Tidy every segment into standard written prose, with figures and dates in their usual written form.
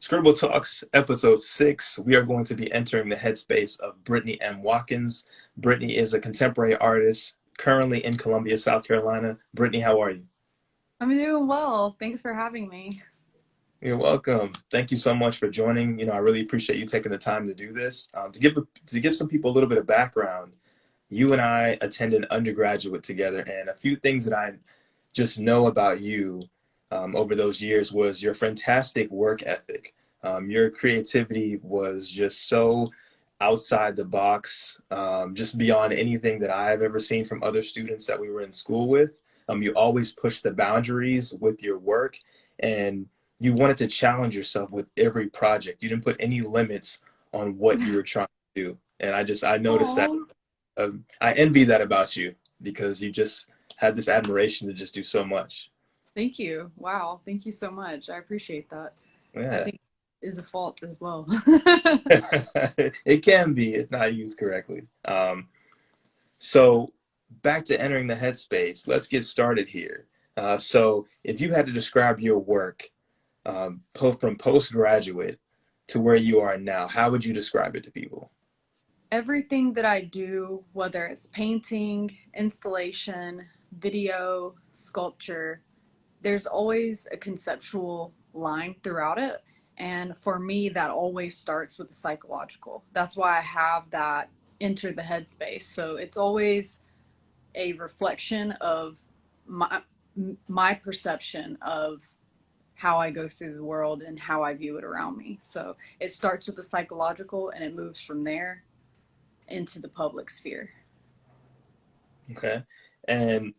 ScribbleTalks, Ep.6. We are going to be entering the headspace of Brittany M. Watkins. Brittany is a contemporary artist currently in Columbia, South Carolina. Brittany, how are you? I'm doing well. Thanks for having me. You're welcome. Thank you so much for joining. I really appreciate you taking the time to do this. To give some people a little bit of background, you and I attended undergraduate together, and a few things that I just know about you over those years was your fantastic work ethic. Your creativity was just so outside the box, just beyond anything that I've ever seen from other students that we were in school with. You always pushed the boundaries with your work, and you wanted to challenge yourself with every project. You didn't put any limits on what you were trying to do. And I noticed that. Oh, I envy that about you because you just had this admiration to just do so much. thank you. Wow. Thank you so much. I appreciate that. I Yeah. think it is a fault as well. It can be if not used correctly. So back to entering the headspace, let's get started here. So if you had to describe your work from postgraduate to where you are now, how would you describe it to people? Everything that I do, whether it's painting, installation, video, sculpture, there's always a conceptual line throughout it. And for me, that always starts with the psychological. That's why I have that enter the headspace. So it's always a reflection of my my perception of how I go through the world and how I view it around me. So it starts with the psychological and it moves from there into the public sphere. Okay. And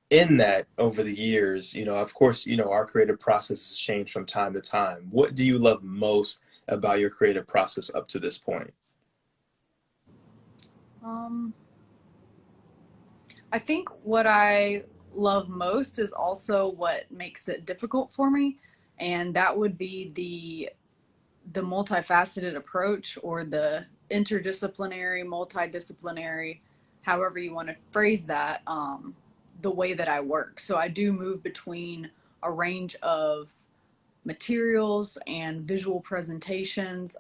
in that, over the years, of course, our creative process has changed from time to time. What do you love most about your creative process up to this point? Um, I think what I love most is also what makes it difficult for me, and that would be the multifaceted approach or the interdisciplinary, multidisciplinary, however you want to phrase that, the way that I work. So I do move between a range of materials and visual presentations.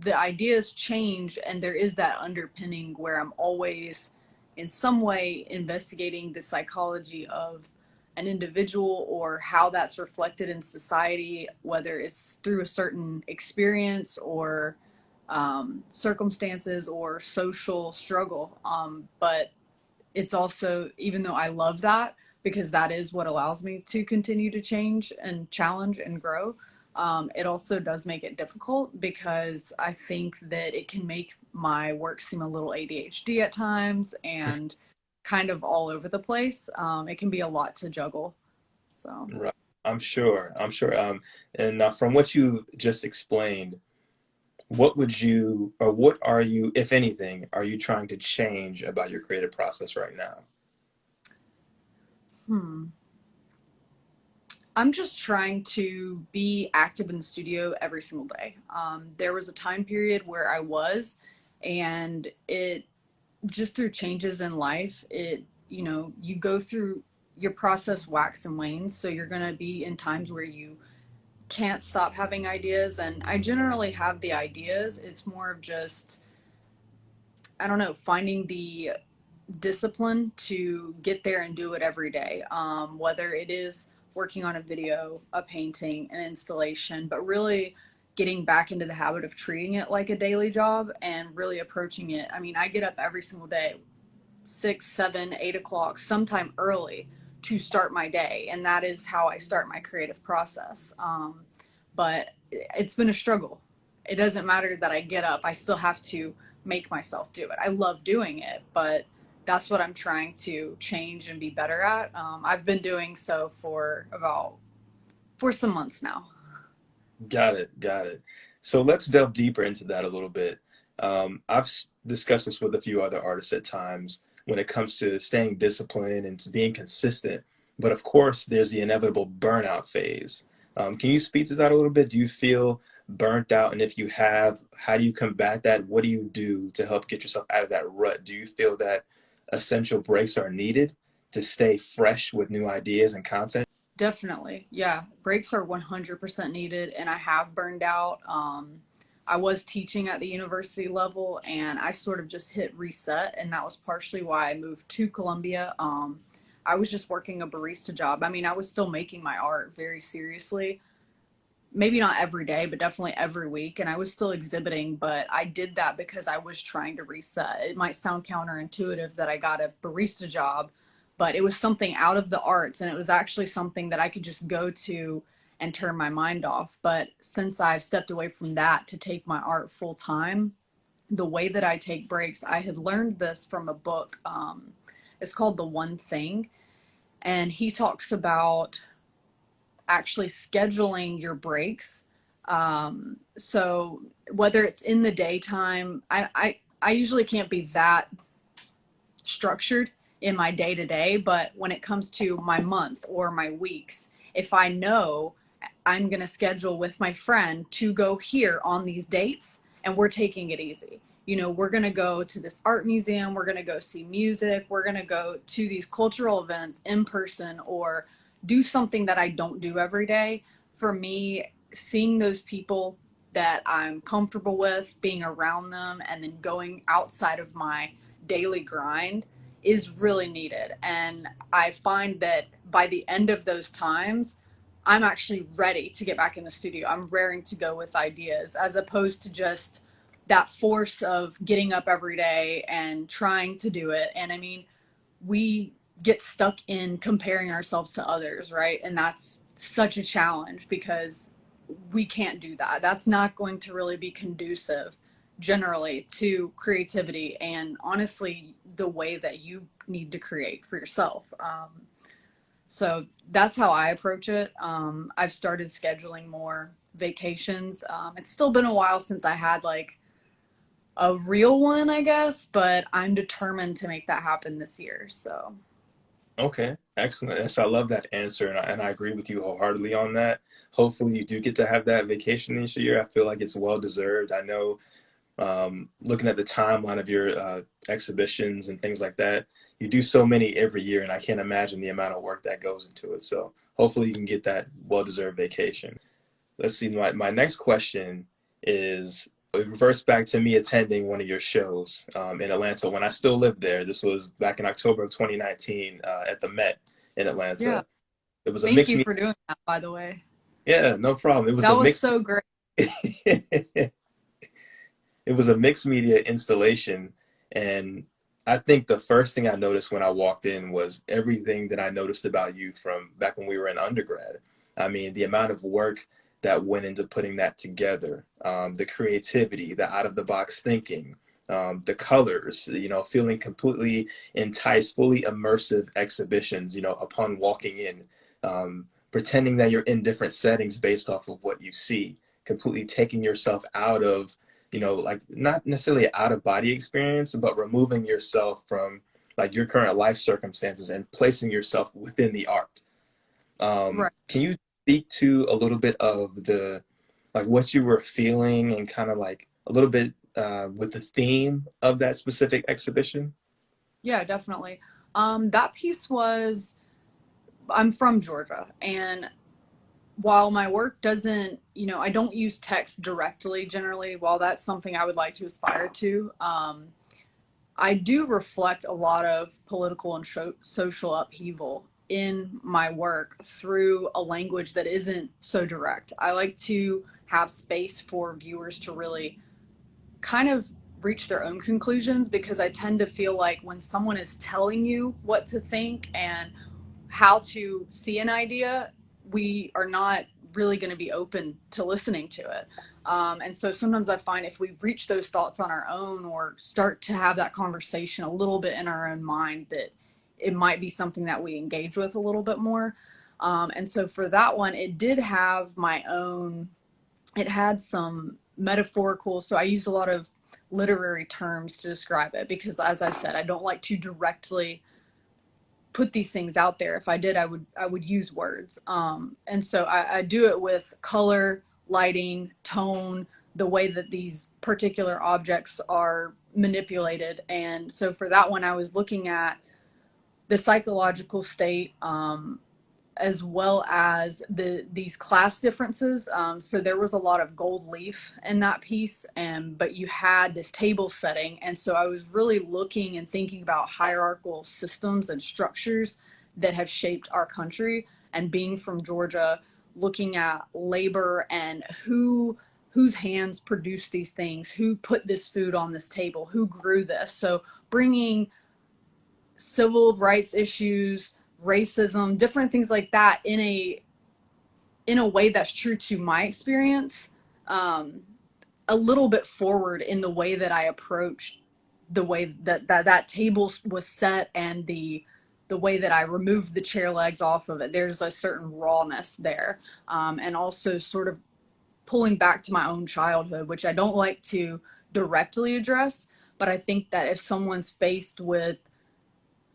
The ideas change, and there is that underpinning where I'm always, in some way, investigating the psychology of an individual or how that's reflected in society, whether it's through a certain experience or circumstances or social struggle. But it's also, even though I love that, because that is what allows me to continue to change and challenge and grow, it also does make it difficult because I think that it can make my work seem a little ADHD at times and kind of all over the place. It can be a lot to juggle. So. Right. I'm sure. I'm sure. And from what you just explained, what are you, if anything, are you trying to change about your creative process right now? Hmm. I'm just trying to be active in the studio every single day. There was a time period where I was, and it just through changes in life, you go through your process wax and wanes. So you're going to be in times where you can't stop having ideas. And I generally have the ideas. It's more of just, I don't know, finding the discipline to get there and do it every day. Whether it is working on a video, a painting, an installation, but really getting back into the habit of treating it like a daily job and really approaching it. I mean, I get up every single day, 6, 7, 8 o'clock, sometime early to start my day. And that is how I start my creative process. But it's been a struggle. It doesn't matter that I get up, I still have to make myself do it. I love doing it, but that's what I'm trying to change and be better at. I've been doing so for some months now. Got it. Got it. So let's delve deeper into that a little bit. I've discussed this with a few other artists at times when it comes to staying disciplined and to being consistent. But of course, there's the inevitable burnout phase. Can you speak to that a little bit? Do you feel burnt out? And if you have, how do you combat that? What do you do to help get yourself out of that rut? Do you feel that essential breaks are needed to stay fresh with new ideas and content? Definitely. Yeah. Breaks are 100% needed, and I have burned out. I was teaching at the university level, and I sort of just hit reset, and that was partially why I moved to Columbia. I was just working a barista job. I mean, I was still making my art very seriously, maybe not every day, but definitely every week. And I was still exhibiting, but I did that because I was trying to reset. It might sound counterintuitive that I got a barista job, but it was something out of the arts, and it was actually something that I could just go to and turn my mind off. But since I've stepped away from that to take my art full time, the way that I take breaks, I had learned this from a book. It's called The One Thing. And he talks about actually scheduling your breaks. So whether it's in the daytime, I usually can't be that structured in my day to day, but when it comes to my month or my weeks, if I know I'm going to schedule with my friend to go here on these dates and we're taking it easy. You know, we're going to go to this art museum, we're going to go see music, we're going to go to these cultural events in person or do something that I don't do every day. For me, seeing those people that I'm comfortable with, being around them, and then going outside of my daily grind is really needed. And I find that by the end of those times, I'm actually ready to get back in the studio. I'm raring to go with ideas as opposed to just that force of getting up every day and trying to do it. And I mean, we get stuck in comparing ourselves to others, right? And that's such a challenge because we can't do that. That's not going to really be conducive generally to creativity and honestly the way that you need to create for yourself. So that's how I approach it. I've started scheduling more vacations. It's still been a while since I had like a real one, I guess, but I'm determined to make that happen this year. So, Okay, excellent. Yes, I love that answer, and I agree with you wholeheartedly on that. Hopefully, you do get to have that vacation this year. I feel like it's well deserved. I know, looking at the timeline of your exhibitions and things like that, you do so many every year, and I can't imagine the amount of work that goes into it. So, hopefully, you can get that well deserved vacation. Let's see, my next question is it reverts back to me attending one of your shows in Atlanta when I still lived there. This was back in October of 2019 at the Met in yeah, Atlanta. It was a thank mixed you media. for doing that, by the way. Yeah, no problem. It was a That was mixed. so great. It was a mixed media installation, and I think the first thing I noticed when I walked in was everything that I noticed about you from back when we were in undergrad. I mean, the amount of work that went into putting that together, the creativity, the out of the box thinking, the colors, feeling completely enticed, fully immersive exhibitions, upon walking in, pretending that you're in different settings based off of what you see, completely taking yourself out of like not necessarily out of body experience, but removing yourself from like your current life circumstances and placing yourself within the art. Right. Can you speak to a little bit of the like what you were feeling and kind of like a little bit with the theme of that specific exhibition? Yeah, definitely. That piece was, I'm from Georgia, and while my work doesn't, I don't use text directly generally, while that's something I would like to aspire to, I do reflect a lot of political and social upheaval in my work through a language that isn't so direct. I like to have space for viewers to really kind of reach their own conclusions because I tend to feel like when someone is telling you what to think and how to see an idea, we are not really going to be open to listening to it. And so sometimes I find if we reach those thoughts on our own or start to have that conversation a little bit in our own mind, that it might be something that we engage with a little bit more. And so for that one, it did have my own, it had some metaphorical, so I used a lot of literary terms to describe it because, as I said, I don't like to directly put these things out there. If I did, I would use words. And so I do it with color, lighting, tone, the way that these particular objects are manipulated. And so for that one, I was looking at the psychological state as well as these class differences. So there was a lot of gold leaf in that piece, but you had this table setting. And so I was really looking and thinking about hierarchical systems and structures that have shaped our country. And being from Georgia, looking at labor and whose hands produced these things, who put this food on this table, who grew this. So bringing civil rights issues, racism, different things like that in a way that's true to my experience, a little bit forward in the way that I approached the way that table was set, and the way that I removed the chair legs off of it. There's a certain rawness there, and also sort of pulling back to my own childhood, which I don't like to directly address, but I think that if someone's faced with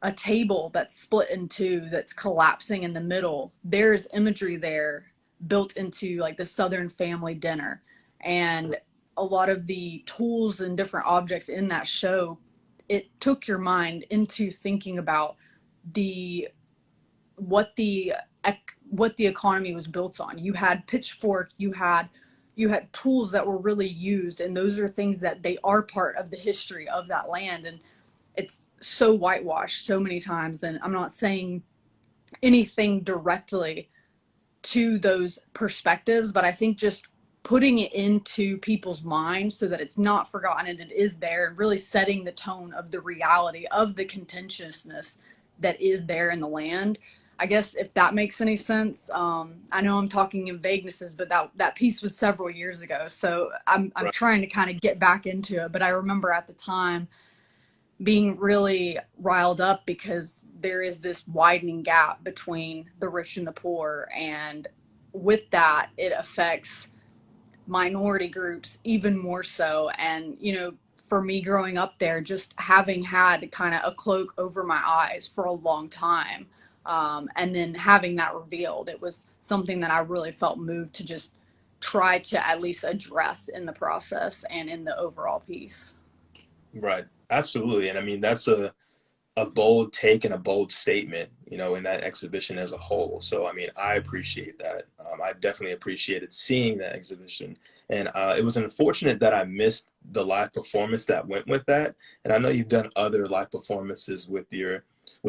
a table that's split in two, that's collapsing in the middle, there's imagery there built into like the Southern family dinner. And a lot of the tools and different objects in that show, it took your mind into thinking about what the economy was built on. You had pitchfork, you had tools that were really used, and those are things that they are part of the history of that land. And it's so whitewashed so many times, and I'm not saying anything directly to those perspectives, but I think just putting it into people's minds so that it's not forgotten and it is there, and really setting the tone of the reality of the contentiousness that is there in the land. I guess if that makes any sense. I know I'm talking in vaguenesses, but that piece was several years ago, so I'm Right. trying to kind of get back into it. But I remember at the time being really riled up because there is this widening gap between the rich and the poor, and with that, it affects minority groups even more so. And for me growing up there, just having had kind of a cloak over my eyes for a long time, and then having that revealed, it was something that I really felt moved to just try to at least address in the process and in the overall piece. Right. Absolutely. And I mean, that's a bold take and a bold statement, in that exhibition as a whole. So, I mean, I appreciate that. I definitely appreciated seeing that exhibition. And it was unfortunate that I missed the live performance that went with that. And I know you've done other live performances with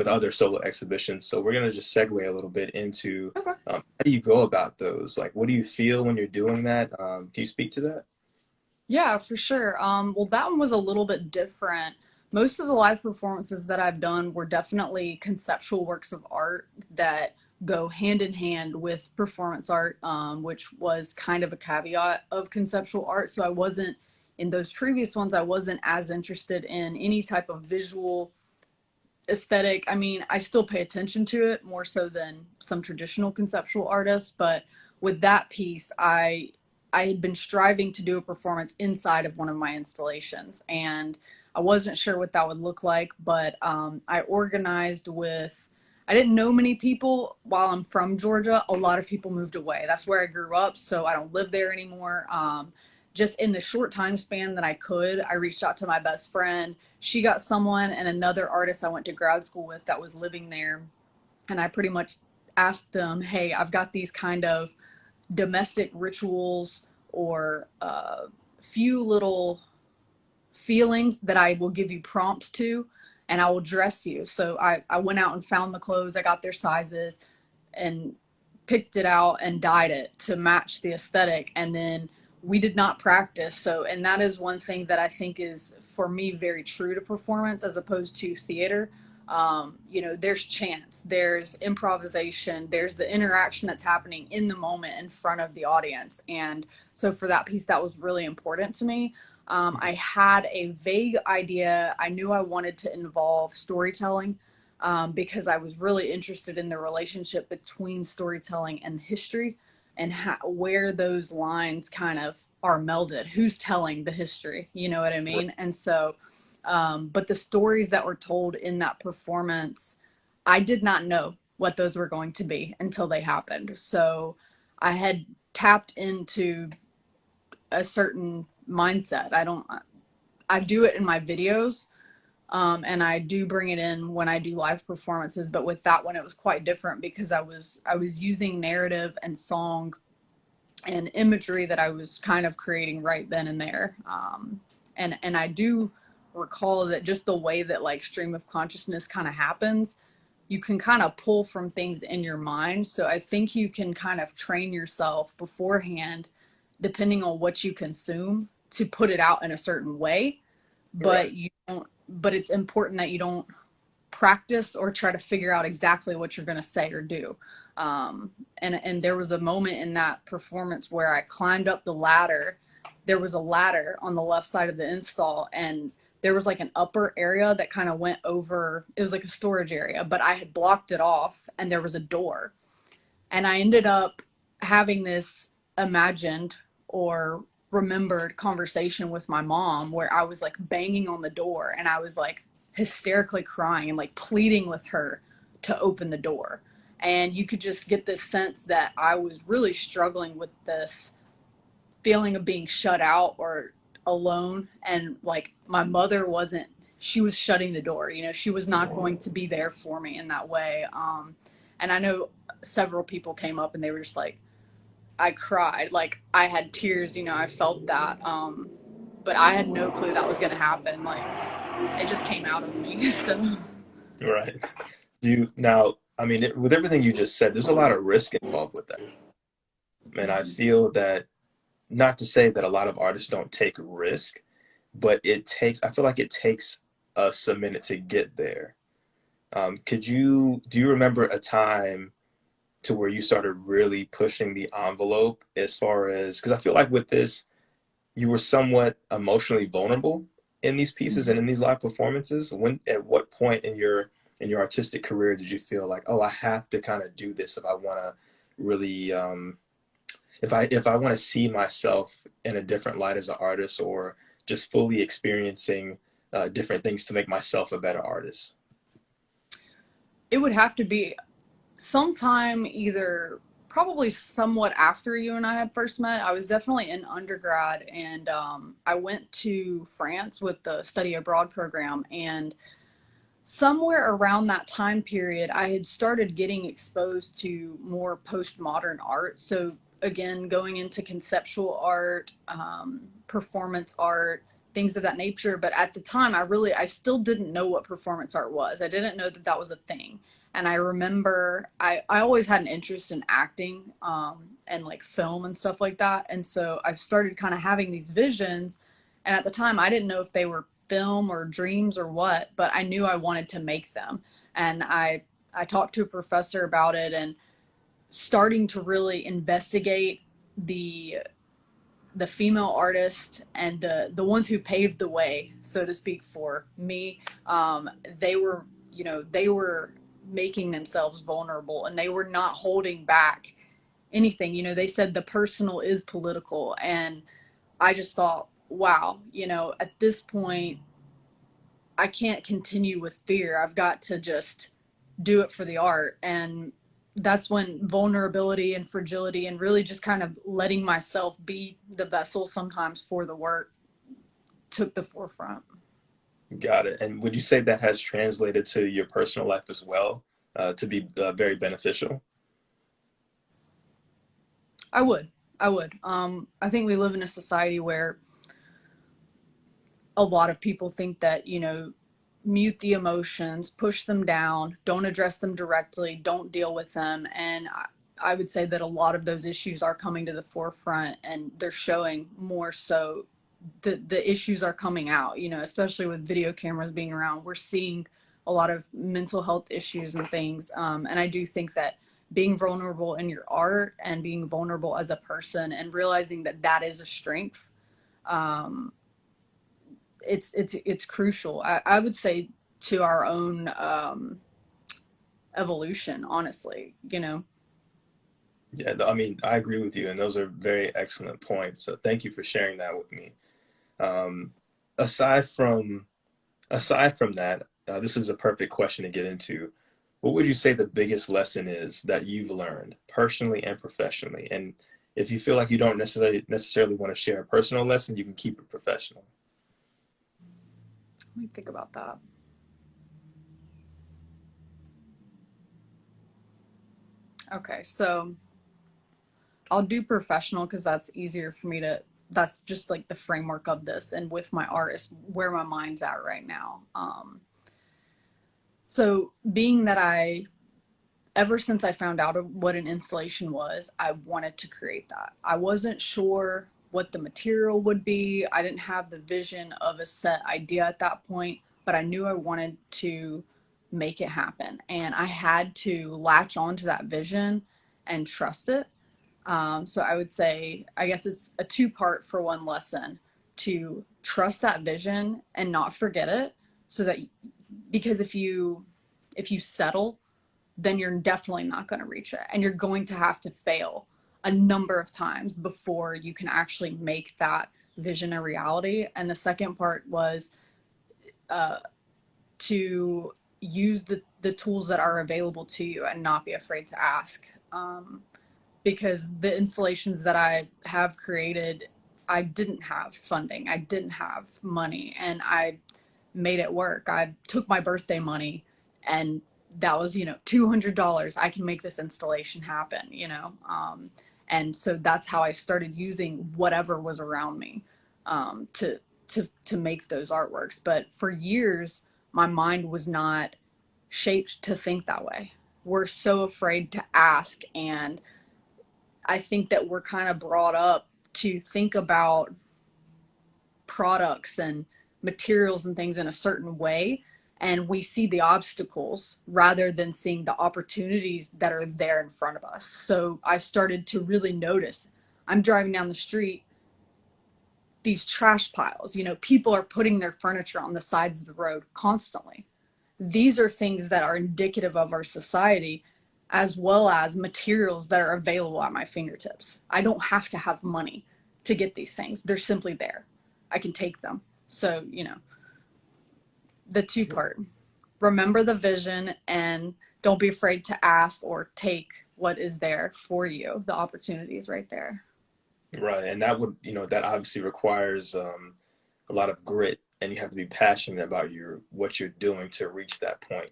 other solo exhibitions. So we're going to just segue a little bit into Okay. how do you go about those? Like, what do you feel when you're doing that? Can you speak to that? Yeah, for sure. Well, that one was a little bit different. Most of the live performances that I've done were definitely conceptual works of art that go hand in hand with performance art, which was kind of a caveat of conceptual art. So I wasn't, in those previous ones, I wasn't as interested in any type of visual aesthetic. I mean, I still pay attention to it more so than some traditional conceptual artists, but with that piece, I had been striving to do a performance inside of one of my installations, and I wasn't sure what that would look like, but I organized with, I didn't know many people. While I'm from Georgia, a lot of people moved away. That's where I grew up, so I don't live there anymore. Just in the short time span that I could, I reached out to my best friend. She got someone and another artist I went to grad school with that was living there, and I pretty much asked them, hey, I've got these kind of domestic rituals or few little feelings that I will give you prompts to, and I will dress you. So I went out and found the clothes, I got their sizes and picked it out and dyed it to match the aesthetic. And then we did not practice. So, and that is one thing that I think is for me very true to performance as opposed to theater. There's chance, there's improvisation, there's the interaction that's happening in the moment in front of the audience. And so for that piece, that was really important to me. I had a vague idea. I knew I wanted to involve storytelling, because I was really interested in the relationship between storytelling and history, and where those lines kind of are melded. Who's telling the history? You know what I mean? And so, but the stories that were told in that performance, I did not know what those were going to be until they happened. So I had tapped into a certain mindset. I do it in my videos, And I do bring it in when I do live performances, but with that one it was quite different because I was using narrative and song and imagery that I was kind of creating right then and there. And I do recall that just the way that like stream of consciousness kind of happens, you can kind of pull from things in your mind. So I think you can kind of train yourself beforehand, depending on what you consume, to put it out in a certain way. Right. But you don't. But it's important that you don't practice or try to figure out exactly what you're going to say or do. And there was a moment in that performance where I climbed up the ladder. There was a ladder on the left side of the install, and there was like an upper area that kind of went over. It was like a storage area, but I had blocked it off, and there was a door. And I ended up having this imagined or remembered conversation with my mom where I was like banging on the door and I was like hysterically crying and like pleading with her to open the door. And you could just get this sense that I was really struggling with this feeling of being shut out or alone. And like my mother wasn't, she was shutting the door, you know, she was not going to be there for me in that way. And I know several people came up and they were just like, I cried, like I had tears, you know, I felt that. But I had no clue that was going to happen. Like it just came out of me. So Right. Do you now, I mean, with everything you just said, there's a lot of risk involved with that. And I feel that, not to say that a lot of artists don't take risk, but I feel like it takes us a minute to get there. Do you remember a time to where you started really pushing the envelope as far as, because I feel like with this, you were somewhat emotionally vulnerable in these pieces and in these live performances. At what point in your artistic career did you feel like, oh, I have to kind of do this if I want to really, if I want to see myself in a different light as an artist, or just fully experiencing different things to make myself a better artist? it would have to be sometime either probably somewhat after you and I had first met. I was definitely in undergrad, and I went to France with the study abroad program, and somewhere around that time period I had started getting exposed to more postmodern art. So again, going into conceptual art, performance art, things of that nature. But at the time I still didn't know what performance art was. I didn't know that that was a thing. And I remember I always had an interest in acting, and like film and stuff like that. And so I started kind of having these visions. And at the time, I didn't know if they were film or dreams or what, but I knew I wanted to make them. And I talked to a professor about it and starting to really investigate the female artists and the ones who paved the way, so to speak, for me. They were, you know, they were making themselves vulnerable and they were not holding back anything. You know, they said the personal is political. And I just thought, wow, you know, at this point, I can't continue with fear. I've got to just do it for the art. And that's when vulnerability and fragility and really just kind of letting myself be the vessel sometimes for the work took the forefront. Got it. And would you say that has translated to your personal life as well, to be very beneficial? I would. I would. I think we live in a society where a lot of people think that, you know, mute the emotions, push them down, don't address them directly, don't deal with them. And I would say that a lot of those issues are coming to the forefront and they're showing more so. The issues are coming out, you know, especially with video cameras being around. We're seeing a lot of mental health issues and things. And I do think that being vulnerable in your art and being vulnerable as a person and realizing that that is a strength, um, it's crucial. I would say to our own evolution, honestly, you know. Yeah, I mean, I agree with you, and those are very excellent points. So thank you for sharing that with me. Um, aside from aside from that, this is a perfect question to get into. What would you say the biggest lesson is that you've learned personally and professionally? And if you feel like you don't necessarily want to share a personal lesson, you can keep it professional. Let me think about that. Okay, so I'll do professional because that's easier for me to, that's just like the framework of this. And with my art is where my mind's at right now. So being that ever since I found out what an installation was, I wanted to create that. I wasn't sure what the material would be. I didn't have the vision of a set idea at that point, but I knew I wanted to make it happen. And I had to latch onto that vision and trust it. So I would say, I guess it's a two-part for one lesson: to trust that vision and not forget it, so that, because if you settle, then you're definitely not going to reach it, and you're going to have to fail a number of times before you can actually make that vision a reality. And the second part was to use the tools that are available to you and not be afraid to ask. Because the installations that I have created, I didn't have funding, I didn't have money, and I made it work. I took my birthday money, and that was, $200. I can make this installation happen. And so that's how I started using whatever was around me to make those artworks. But for years, my mind was not shaped to think that way. We're so afraid to ask, and I think that we're kind of brought up to think about products and materials and things in a certain way, and we see the obstacles rather than seeing the opportunities that are there in front of us. So I started to really notice, I'm driving down the street, these trash piles, people are putting their furniture on the sides of the road constantly. These are things that are indicative of our society, as well as materials that are available at my fingertips. I don't have to have money to get these things. They're simply there. I can take them. So, the two part: remember the vision and don't be afraid to ask or take what is there for you. The opportunity is right there. Right. And that would, that obviously requires a lot of grit, and you have to be passionate about what you're doing to reach that point,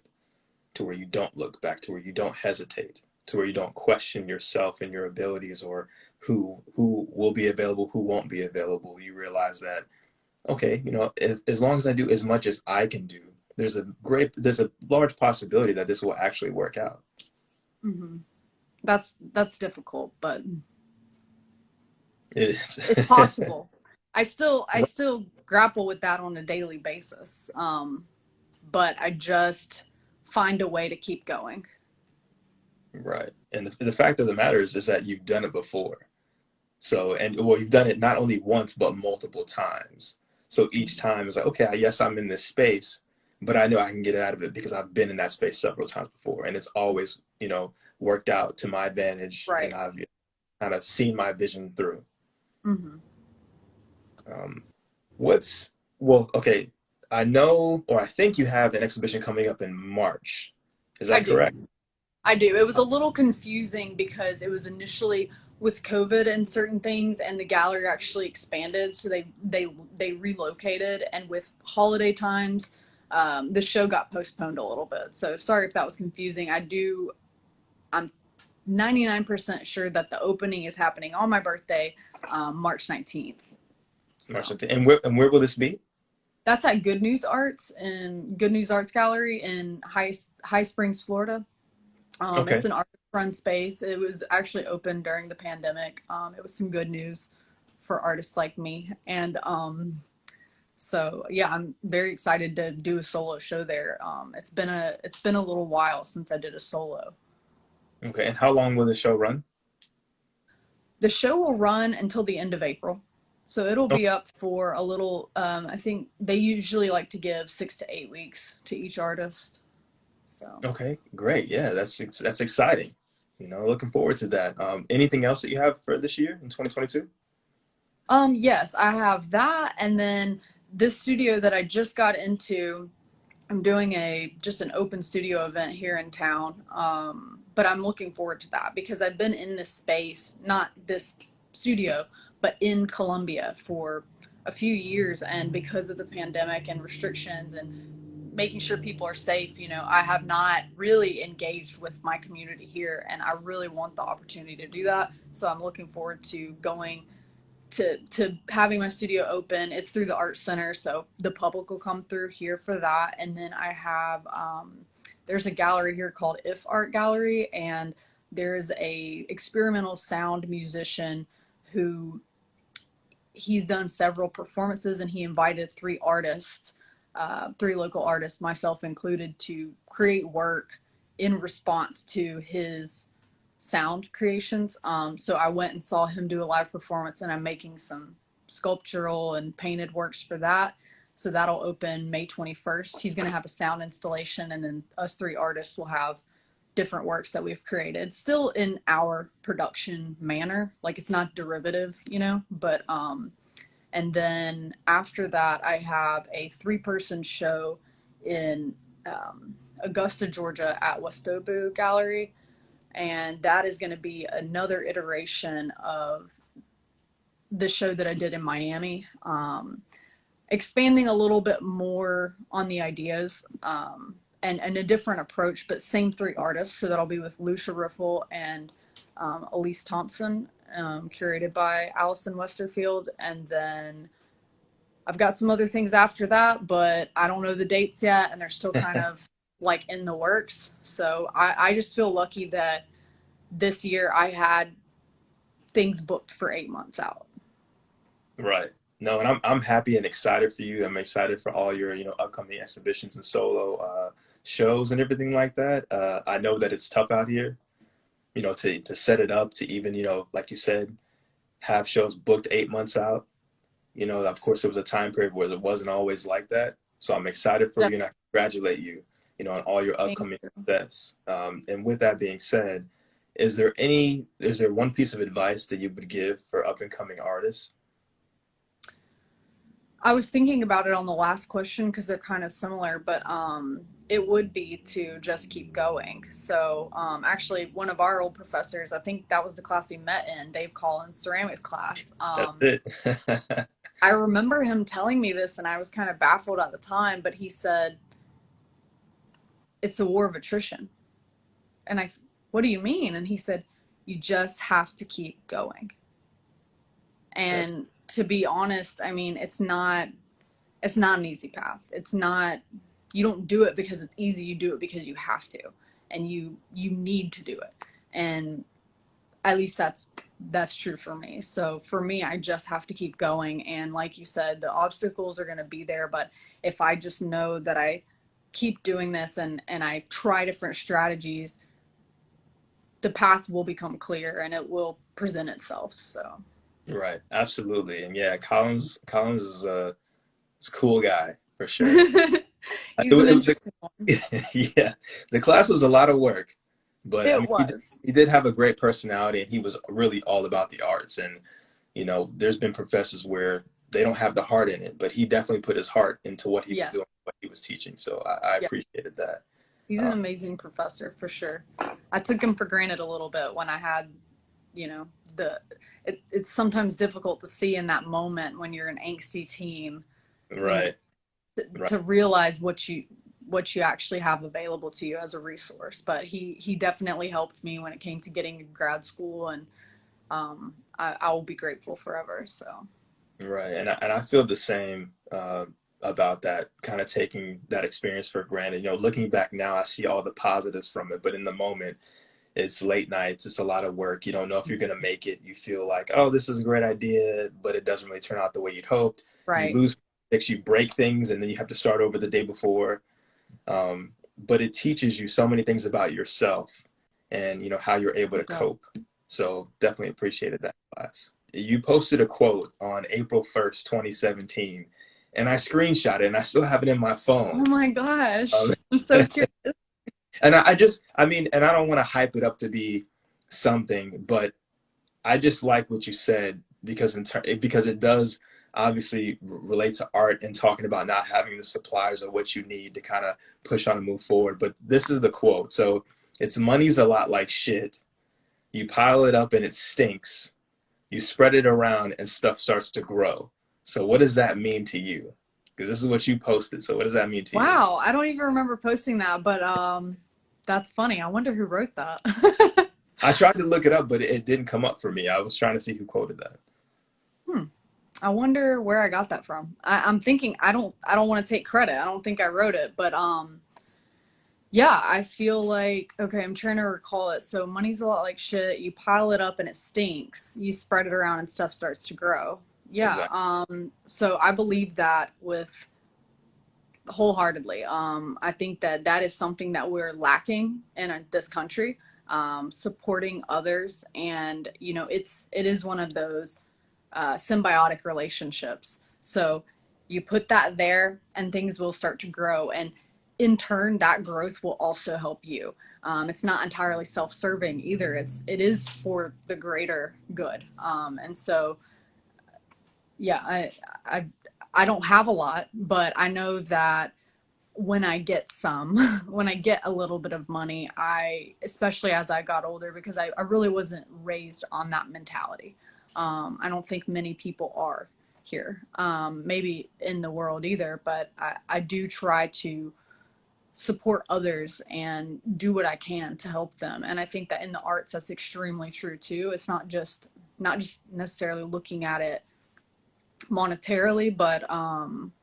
to where you don't look back, to where you don't hesitate, to where you don't question yourself and your abilities, or who will be available, who won't be available. You realize that, okay, as long as I do as much as I can do, there's a large possibility that this will actually work out. Mm-hmm. That's difficult, but It is. it's possible. I still grapple with that on a daily basis. But I just find a way to keep going. Right. And the fact of the matter is that you've done it before. So, and well, you've done it not only once, but multiple times. So each time it's like, okay, yes, I'm in this space, but I know I can get out of it because I've been in that space several times before. And it's always, worked out to my advantage. Right. And I've kind of seen my vision through. Mm-hmm. Um, okay, I know, or I think you have an exhibition coming up in March. Is I that do. correct? I do. It was a little confusing because it was initially with COVID and certain things, and the gallery actually expanded, so they relocated, and with holiday times, the show got postponed a little bit. So sorry if that was confusing. I'm 99% sure that the opening is happening on my birthday, March 19th. So. March 15th. And where will this be? That's at Good News Arts Gallery in High Springs, Florida. Okay. It's an artist-run space. It was actually open during the pandemic. It was some good news for artists like me. And so yeah, I'm very excited to do a solo show there. It's been a little while since I did a solo. Okay. And how long will the show run? The show will run until the end of April. So it'll be up for a little, I think they usually like to give 6 to 8 weeks to each artist. So. Okay, great. Yeah, that's exciting. Looking forward to that. Anything else that you have for this year in 2022? Yes, I have that. And then this studio that I just got into, I'm doing just an open studio event here in town. But I'm looking forward to that because I've been in this space, not this studio, but in Columbia for a few years. And because of the pandemic and restrictions and making sure people are safe. I have not really engaged with my community here, and I really want the opportunity to do that. So I'm looking forward to going to having my studio open. It's through the art center, so the public will come through here for that. And then I have there's a gallery here called If Art Gallery, and there's a experimental sound musician who he's done several performances, and he invited three artists, three local artists, myself included, to create work in response to his sound creations. So I went and saw him do a live performance, and I'm making some sculptural and painted works for that. So that'll open May 21st. He's going to have a sound installation, and then us three artists will have different works that we've created, still in our production manner. Like, it's not derivative, but and then after that, I have a 3-person show in Augusta, Georgia at Westobu Gallery. And that is going to be another iteration of the show that I did in Miami, expanding a little bit more on the ideas, and a different approach, but same 3 artists. So that'll be with Lucia Riffle and Elise Thompson, curated by Allison Westerfield. And then I've got some other things after that, but I don't know the dates yet, and they're still kind of like in the works. So I just feel lucky that this year I had things booked for 8 months out. Right. No, and I'm happy and excited for you. I'm excited for all your, upcoming exhibitions and solo shows and everything like that. I know that it's tough out here, to set it up, to even, like you said, have shows booked 8 months out. Of course, there was a time period where it wasn't always like that. So I'm excited for you, and I congratulate you, on all your upcoming success. And with that being said, is there one piece of advice that you would give for up and coming artists? I was thinking about it on the last question because they're kind of similar, but it would be to just keep going. So actually, one of our old professors, I think that was the class we met in, Dave Collins' ceramics class. That's it. I remember him telling me this, and I was kind of baffled at the time, but he said, it's a war of attrition. And I said, what do you mean? And he said, you just have to keep going. And to be honest, I mean, it's not an easy path. It's not, you don't do it because it's easy. You do it because you have to, and you need to do it. And at least that's true for me. So for me, I just have to keep going. And like you said, the obstacles are going to be there, but if I just know that I keep doing this and I try different strategies, the path will become clear and it will present itself. So Right, absolutely. And yeah, Collins is a cool guy for sure. he's an interesting one. Yeah, the class was a lot of work, but It was. he did have a great personality, and he was really all about the arts. And there's been professors where they don't have the heart in it, but he definitely put his heart into what he was doing, what he was teaching. So I appreciated that. He's an amazing professor for sure. I took him for granted a little bit when I had, it's sometimes difficult to see in that moment when you're an angsty teen, Right. To realize what you actually have available to you as a resource. But he definitely helped me when it came to getting to grad school, and I will be grateful forever. So Right, and I feel the same about that, kind of taking that experience for granted. Looking back now, I see all the positives from it, but in the moment, it's late nights, it's a lot of work. You don't know if you're going to make it. You feel like, oh, this is a great idea, but it doesn't really turn out the way you'd hoped. right. You lose projects, you break things, and then you have to start over the day before. But it teaches you so many things about yourself and, how you're able to cope. So definitely appreciated that class. You posted a quote on April 1st, 2017, and I screenshot it, and I still have it in my phone. Oh my gosh. I'm so curious. And I don't want to hype it up to be something, but I just like what you said because it does obviously relate to art and talking about not having the supplies or what you need to kind of push on and move forward. But this is the quote. So it's money's a lot like shit. You pile it up and it stinks. You spread it around and stuff starts to grow. So what does that mean to you? Because this is what you posted. So what does that mean to you? Wow, I don't even remember posting that, but that's funny. I wonder who wrote that. I tried to look it up, but it didn't come up for me. I was trying to see who quoted that. Hmm. I wonder where I got that from. I'm thinking I don't want to take credit. I don't think I wrote it, but yeah, I feel like, okay, I'm trying to recall it. So money's a lot like shit. You pile it up and it stinks. You spread it around and stuff starts to grow. Yeah. Exactly. So I believe that with wholeheartedly. I think that that is something that we're lacking in this country, supporting others. And, you know, it is one of those symbiotic relationships. So you put that there and things will start to grow. And in turn, that growth will also help you. It's not entirely self-serving either. It is for the greater good. And so, yeah, I don't have a lot, but I know that when I get some, when I get a little bit of money, especially as I got older, because I really wasn't raised on that mentality. I don't think many people are here, maybe in the world either, but I do try to support others and do what I can to help them. And I think that in the arts, that's extremely true too. It's not just necessarily looking at it monetarily, but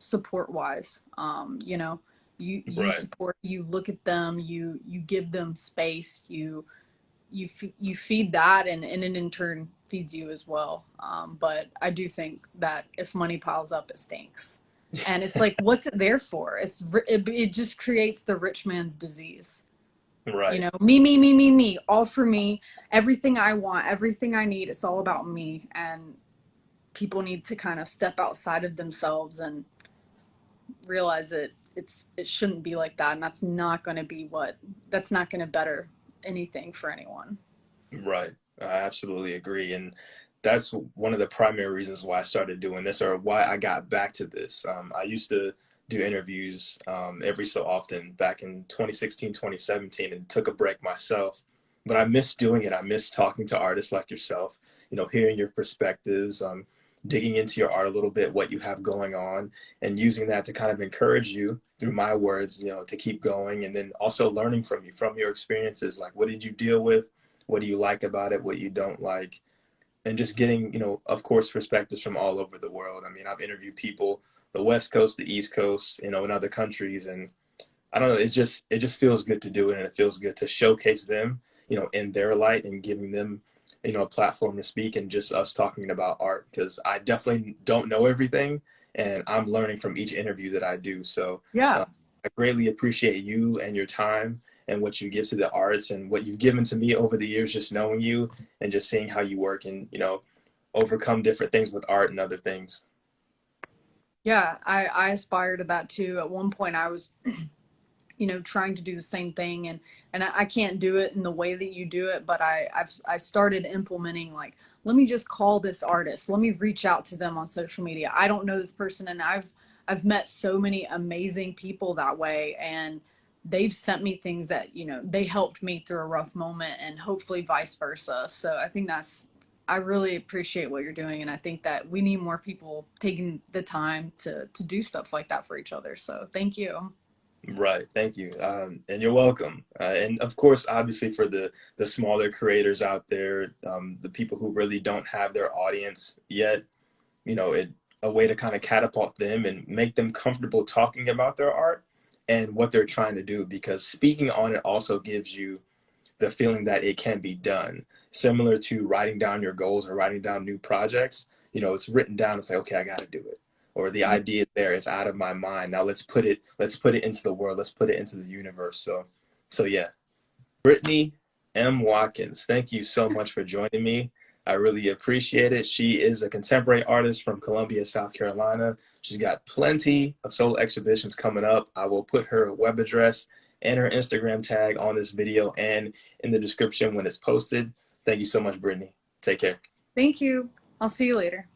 support wise. You know, you Right. support, you look at them, you give them space, you feed that, and it in turn feeds you as well. But I do think that if money piles up, it stinks. And it's like, what's it there for? It just creates the rich man's disease. You Right. know, me, all for me, everything I want, everything I need. It's all about me. And people need to kind of step outside of themselves and realize that it shouldn't be like that. And that's not going to better anything for anyone. Right. I absolutely agree. And that's one of the primary reasons why I started doing this, or why I got back to this. I used to do interviews every so often back in 2016, 2017, and took a break myself. But I miss doing it. I miss talking to artists like yourself, hearing your perspectives, digging into your art a little bit, what you have going on, and using that to kind of encourage you through my words, to keep going. And then also learning from you, from your experiences. Like, what did you deal with? What do you like about it? What you don't like? And just getting, of course, perspectives from all over the world. I mean, I've interviewed people, the West Coast, the East Coast, in other countries. And I don't know, it just feels good to do it. And it feels good to showcase them, in their light, and giving them, a platform to speak, and just us talking about art, because I definitely don't know everything, and I'm learning from each interview that I do. So Yeah. I greatly appreciate you and your time and what you give to the arts, and what you've given to me over the years, just knowing you and just seeing how you work, and overcome different things with art and other things. Yeah. I aspire to that too. At one point I was, trying to do the same thing, and I can't do it in the way that you do it, but I started implementing, like, let me just call this artist, let me reach out to them on social media. I don't know this person, and I've met so many amazing people that way, and they've sent me things that, they helped me through a rough moment, and hopefully vice versa. So I really appreciate what you're doing, and I think that we need more people taking the time to do stuff like that for each other. So thank you. Right. Thank you. And you're welcome. And of course, obviously, for the smaller creators out there, the people who really don't have their audience yet, a way to kind of catapult them and make them comfortable talking about their art and what they're trying to do, because speaking on it also gives you the feeling that it can be done. Similar to writing down your goals or writing down new projects, it's written down. It's like, okay, I got to do it. Or the idea is there, it's out of my mind. Now let's put it into the world. Let's put it into the universe. So yeah. Brittany M. Watkins, thank you so much for joining me. I really appreciate it. She is a contemporary artist from Columbia, South Carolina. She's got plenty of solo exhibitions coming up. I will put her web address and her Instagram tag on this video and in the description when it's posted. Thank you so much, Brittany. Take care. Thank you. I'll see you later.